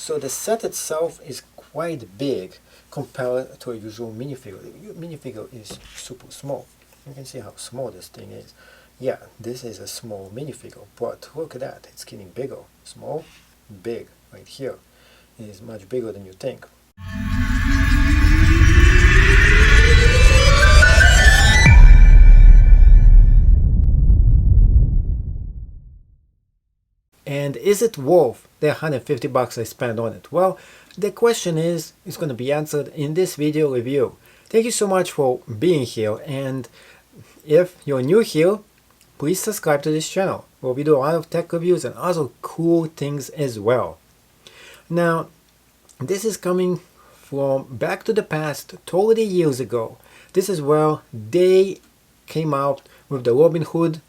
So the set itself is quite big compared to a usual minifigure. The minifigure is super small. You can see how small this thing is. Yeah, this is a small minifigure, but look at that, it's getting bigger. Small, big, right here. It is much bigger than you think. And is it worth the $150 I spent on it? Well, the question is going to be answered in this video review. Thank you so much for being here, and if you're new here, please subscribe to this channel where we do a lot of tech reviews and other cool things as well. Now, this is coming from back to the past 30 years ago. This is where they came out with the Robin Hood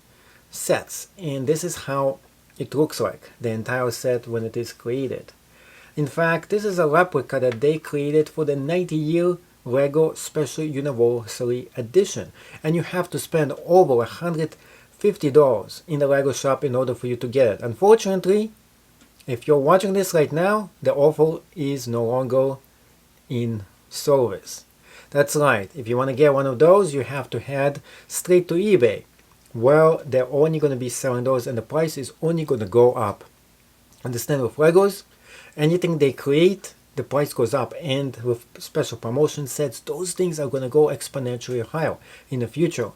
sets, and this is how it looks like, the entire set when it is created. In fact, this is a replica that they created for the 90-year LEGO Special Universally Edition, and you have to spend over $150 in the LEGO shop in order for you to get it. Unfortunately, if you're watching this right now, the offer is no longer in service. That's right, if you want to get one of those, you have to head straight to eBay. Well, they're only going to be selling those, and the price is only going to go up. Understand, with Legos, anything they create, the price goes up, and with special promotion sets, those things are going to go exponentially higher in the future.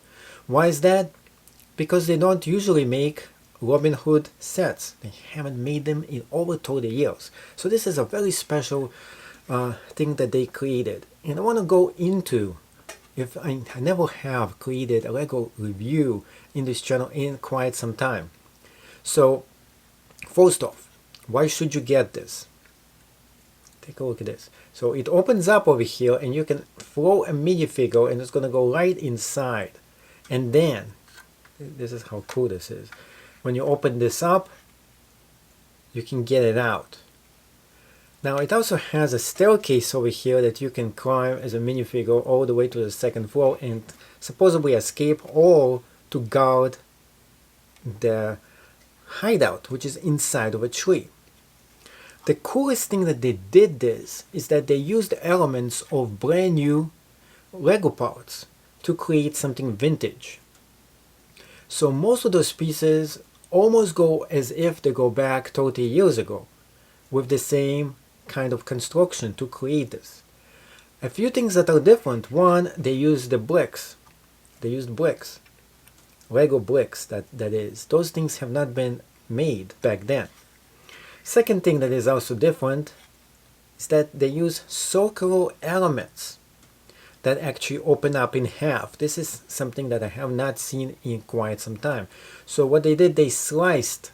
Why is that? Because they don't usually make Robin Hood sets. They haven't made them in over 30 years. So this is a very special thing that they created. And I want to go into, if I never have created a LEGO review in this channel in quite some time. So first off, why should you get this? Take a look at this. So it opens up over here, and you can throw a minifigure and it's going to go right inside. And then, this is how cool this is. When you open this up, you can get it out. Now it also has a staircase over here that you can climb as a minifigure all the way to the second floor and supposedly escape, or to guard the hideout, which is inside of a tree. The coolest thing that they did this is that they used elements of brand new LEGO parts to create something vintage. So most of those pieces almost go as if they go back 30 years ago, with the same kind of construction to create this. A few things that are different. One, they used the bricks. They used bricks. LEGO bricks, that is. Those things have not been made back then. Second thing that is also different is that they use circular elements that actually open up in half. This is something that I have not seen in quite some time. So what they did, they sliced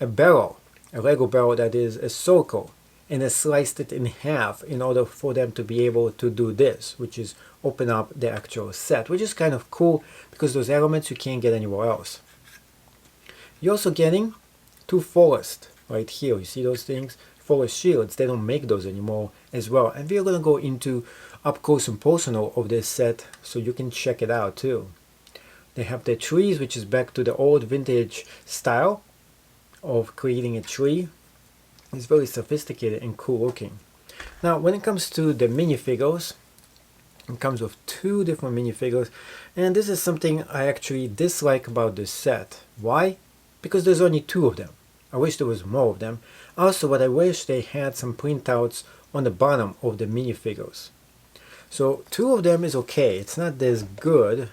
a barrel, a LEGO barrel that is a circle, and they sliced it in half in order for them to be able to do this, which is open up the actual set, which is kind of cool because those elements you can't get anywhere else. You're also getting two forest right here. You see those things? Forest shields. They don't make those anymore as well. And we're going to go into up close and personal of this set so you can check it out too. They have the trees, which is back to the old vintage style of creating a tree. It's very sophisticated and cool looking. Now when it comes to the minifigures, it comes with two different minifigures, and this is something I actually dislike about this set. Why? Because there's only two of them. I wish there was more of them. Also, what I wish they had some printouts on the bottom of the minifigures. So two of them is okay. It's not as good.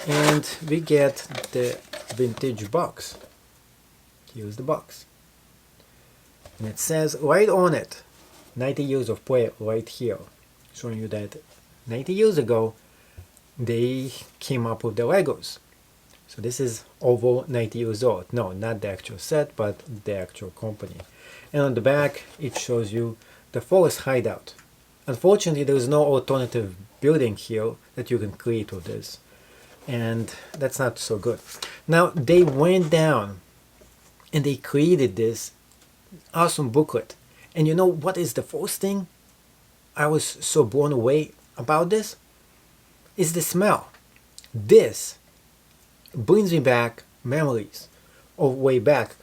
And we get the vintage box. Here's the box. And it says right on it, 90 years of play right here. Showing you that 90 years ago, they came up with the Legos. So this is over 90 years old. No, not the actual set, but the actual company. And on the back, it shows you the forest hideout. Unfortunately, there is no alternative building here that you can create with this. And that's not so good. Now, they went down and they created this awesome booklet. And you know what is the first thing I was so blown away about this? Is the smell. This brings me back memories of way back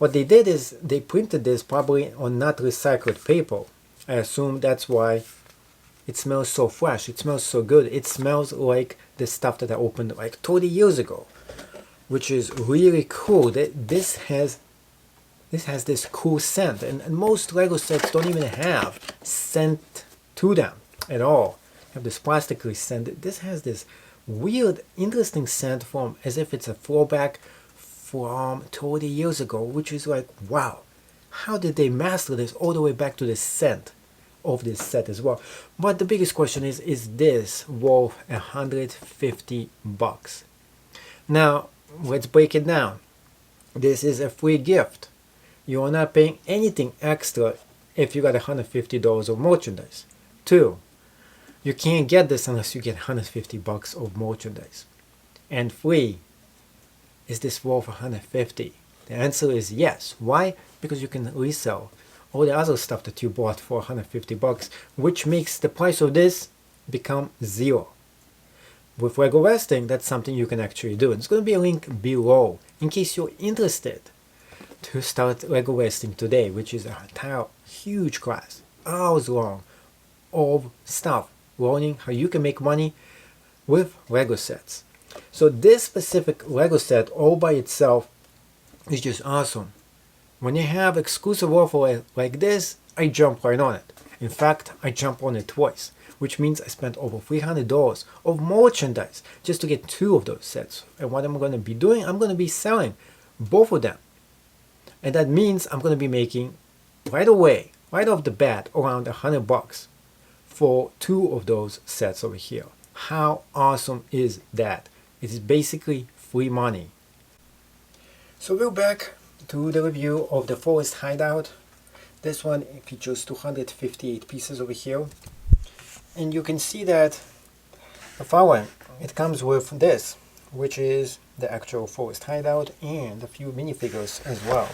What they did is they printed this probably on not recycled paper. I assume that's why it smells so fresh. It smells so good. It smells like the stuff that I opened like 30 years ago, which is really cool. This has this cool scent, and most Lego sets don't even have scent to them at all. Have this plastically scent. This has this weird, interesting scent from as if it's a throwback from 30 years ago, which is like, wow, how did they master this all the way back to the scent of this set as well? But the biggest question is this worth $150? Now, let's break it down. This is a free gift. You are not paying anything extra if you got $150 of merchandise. 2, you can't get this unless you get $150 of merchandise. And 3, is this worth $150? The answer is yes. Why? Because you can resell all the other stuff that you bought for $150, which makes the price of this become zero. With Lego Vesting, that's something you can actually do. There's going to be a link below in case you're interested to start Lego Vesting today, which is an entire huge class, hours long, of stuff, learning how you can make money with Lego sets. So this specific Lego set all by itself is just awesome. When you have exclusive offer like this, I jump right on it. In fact, I jump on it twice, which means I spent over $300 of merchandise just to get 2 of those sets. And what I'm going to be doing, I'm going to be selling both of them. And that means I'm going to be making right away, right off the bat, around $100 for 2 of those sets over here. How awesome is that? It is basically free money. So we're back to the review of the Forest Hideout. This one features 258 pieces over here. And you can see that the following, it comes with this, which is the actual Forest Hideout and a few minifigures as well.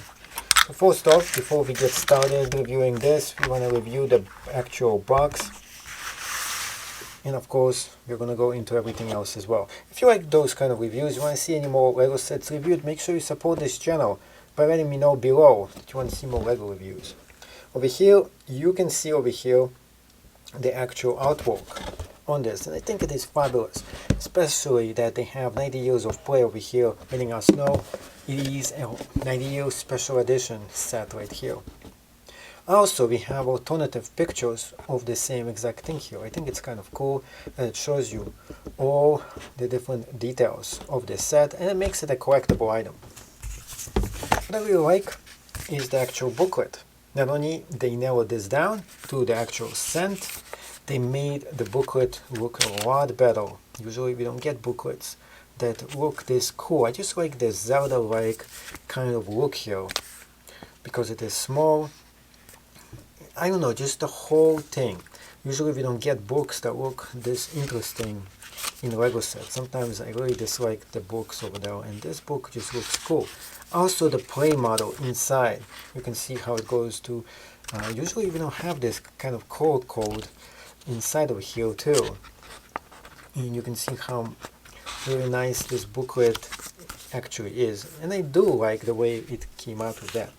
So first off, before we get started reviewing this, we want to review the actual box. And of course, we're going to go into everything else as well. If you like those kind of reviews, you want to see any more Lego sets reviewed, make sure you support this channel by letting me know below that you want to see more Lego reviews. Over here, you can see over here the actual artwork on this, and I think it is fabulous, especially that they have 90 years of play over here, letting us know it is a 90 year special edition set right here. Also, we have alternative pictures of the same exact thing here. I think it's kind of cool that it shows you all the different details of this set, and it makes it a collectible item. What I really like is the actual booklet. Not only they narrowed this down to the actual scent, they made the booklet look a lot better. Usually we don't get booklets that look this cool. I just like the Zelda-like kind of look here because it is small. I don't know, just the whole thing. Usually we don't get books that look this interesting in Lego sets. Sometimes I really dislike the books over there, and this book just looks cool. Also the play model inside, you can see how it goes to, usually we don't have this kind of color code inside of here too. And you can see how really nice this booklet actually is. And I do like the way it came out with that.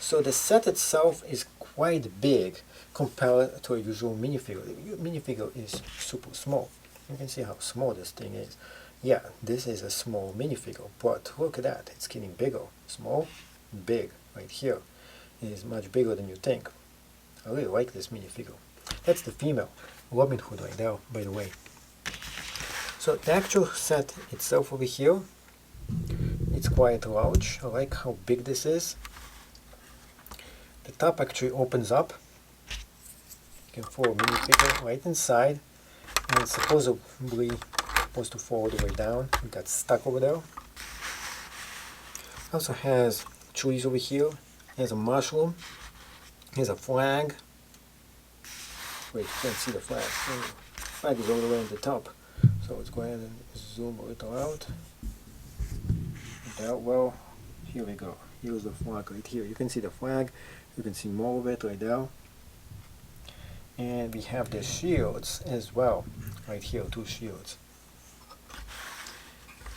So the set itself is quite big compared to a usual minifigure. The minifigure is super small. You can see how small this thing is. Yeah, this is a small minifigure, but look at that, it's getting bigger. Small, big, right here. It is much bigger than you think. I really like this minifigure. That's the female, Robin Hood right there, by the way. So the actual set itself over here, it's quite large. I like how big this is. The top actually opens up. You can throw a minifigure right inside, and it's supposedly supposed to fall all the way down. It got stuck over there. Also has trees over here. Here's a mushroom. Here's a flag. Wait, you can't see the flag. The flag is all the way at the top. So let's go ahead and zoom a little out. Well, here we go. Here's the flag right here. You can see the flag. You can see more of it right there. And we have the shields as well. Right here, 2 shields.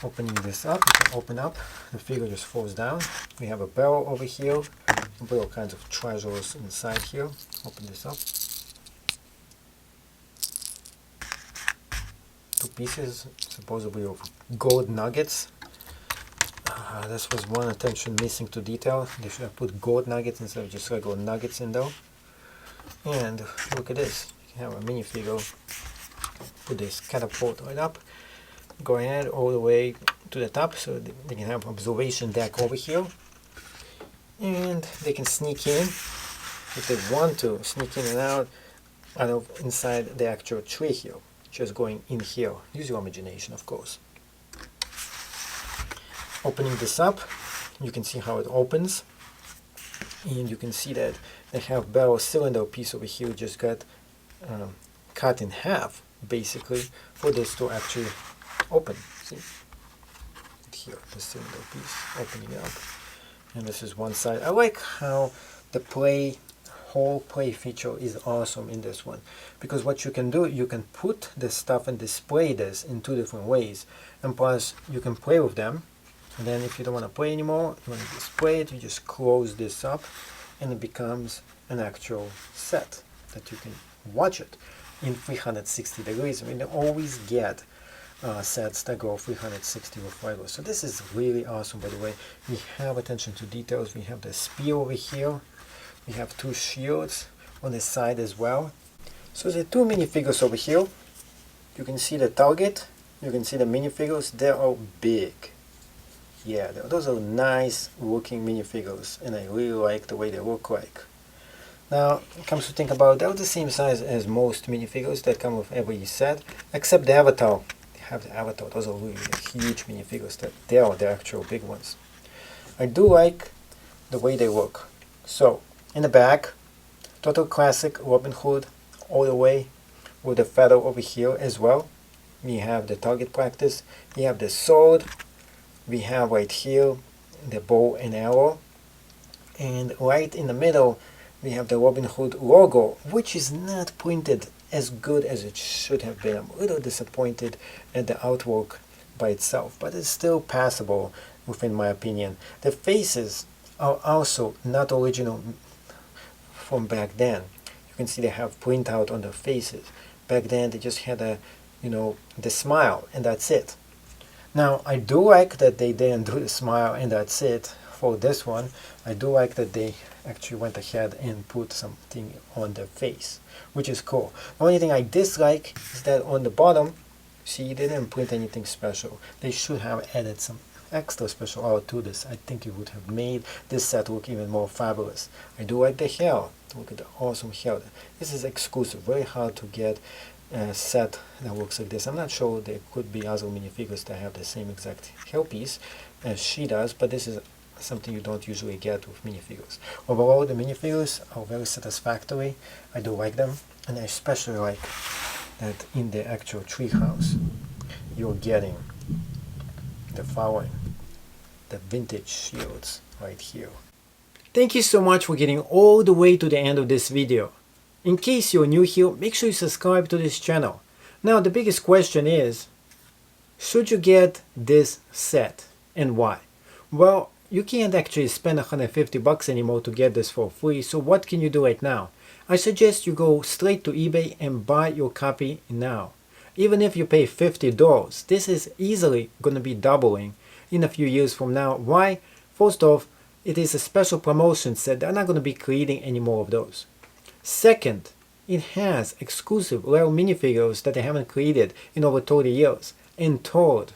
Opening this up, you can open up, the figure just falls down. We have a barrel over here, and put all kinds of treasures inside here. Open this up. 2 pieces, supposedly of gold nuggets. This was one attention missing to detail. They should have put gold nuggets instead of just regular nuggets in there. And look at this, you can have a minifigure. Put this catapult right up. Go ahead all the way to the top so they can have observation deck over here, and they can sneak in if they want to, sneak in and out of inside the actual tree here, just going in here. Use your imagination, of course. Opening this up, you can see how it opens, and you can see that they have barrel cylinder piece over here just got cut in half basically for this to actually open. See here, the cylinder piece opening up, and this is one side. I like how the whole play feature is awesome in this one, because what you can do, you can put this stuff and display this in 2 different ways, and plus you can play with them. And then if you don't want to play anymore, you want to display it, you just close this up, and it becomes an actual set that you can watch it in 360 degrees. I mean, they always get sets that go 360 with Lego. So this is really awesome, by the way. We have attention to details. We have the spear over here. We have 2 shields on the side as well. So the 2 minifigures over here. You can see the target. You can see the minifigures. They're all big. Yeah, those are nice looking minifigures, and I really like the way they look like. Now, it comes to think about, they're the same size as most minifigures that come with every set, except the Avatar. They have the Avatar. Those are really huge minifigures. They are the actual big ones. I do like the way they look. So, in the back, total classic Robin Hood all the way, with the feather over here as well. We have the target practice. We have the sword. We have right here the bow and arrow. And right in the middle, we have the Robin Hood logo, which is not printed as good as it should have been. I'm a little disappointed at the artwork by itself, but it's still passable within my opinion. The faces are also not original from back then. You can see they have printout on their faces. Back then they just had a, the smile, and that's it. Now, I do like that they didn't do the smile and that's it for this one. I do like that they actually went ahead and put something on their face, which is cool. The only thing I dislike is that on the bottom, see, they didn't print anything special. They should have added some extra special art to this. I think it would have made this set look even more fabulous. I do like the hair. Look at the awesome hair. This is exclusive, very hard to get set that looks like this. I'm not sure there could be other minifigures that have the same exact hairpiece as she does, but this is something you don't usually get with minifigures. Overall, the minifigures are very satisfactory. I do like them, and I especially like that in the actual treehouse you're getting the following, the vintage shields right here. Thank you so much for getting all the way to the end of this video. In case you're new here, make sure you subscribe to this channel. Now the biggest question is, should you get this set and why? Well, you can't actually spend $150 anymore to get this for free, so what can you do right now? I suggest you go straight to eBay and buy your copy now. Even if you pay $50, this is easily going to be doubling in a few years from now. Why? First off, it is a special promotion set. They're not going to be creating any more of those. Second, it has exclusive rare minifigures that they haven't created in over 30 years. And third,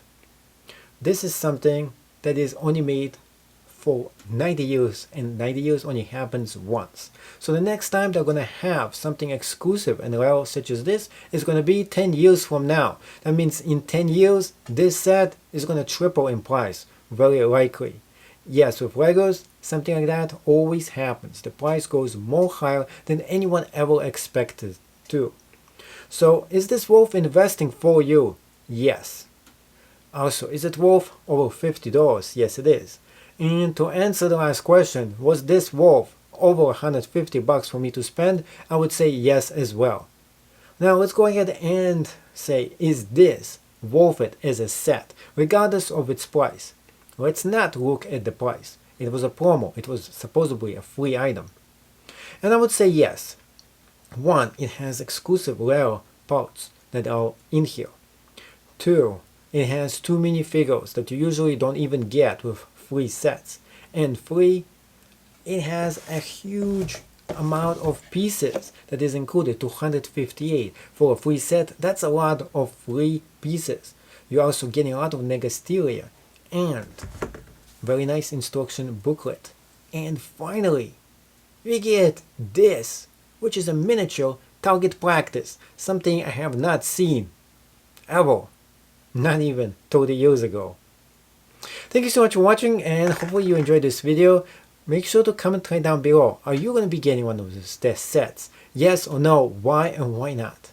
this is something that is only made for 90 years, and 90 years only happens once. So the next time they're going to have something exclusive and rare such as this is going to be 10 years from now. That means in 10 years, this set is going to triple in price, very likely. Yes, with Legos, something like that always happens. The price goes more higher than anyone ever expected to. So, is this worth investing for you? Yes. Also, is it worth over $50? Yes, it is. And to answer the last question, was this worth over $150 for me to spend? I would say yes as well. Now, let's go ahead and say, is this worth it as a set, regardless of its price. Let's not look at the price. It was a promo. It was supposedly a free item. And I would say yes. One, it has exclusive rare parts that are in here. Two, it has 2 minifigures that you usually don't even get with free sets. And three, it has a huge amount of pieces that is included, 258 for a free set. That's a lot of free pieces. You're also getting a lot of Negasteria and very nice instruction booklet. And finally, we get this, which is a miniature target practice, something I have not seen ever, not even 30 years ago. Thank you so much for watching, and hopefully you enjoyed this video. Make sure to comment right down below. Are you going to be getting one of these sets? Yes or no? Why and why not?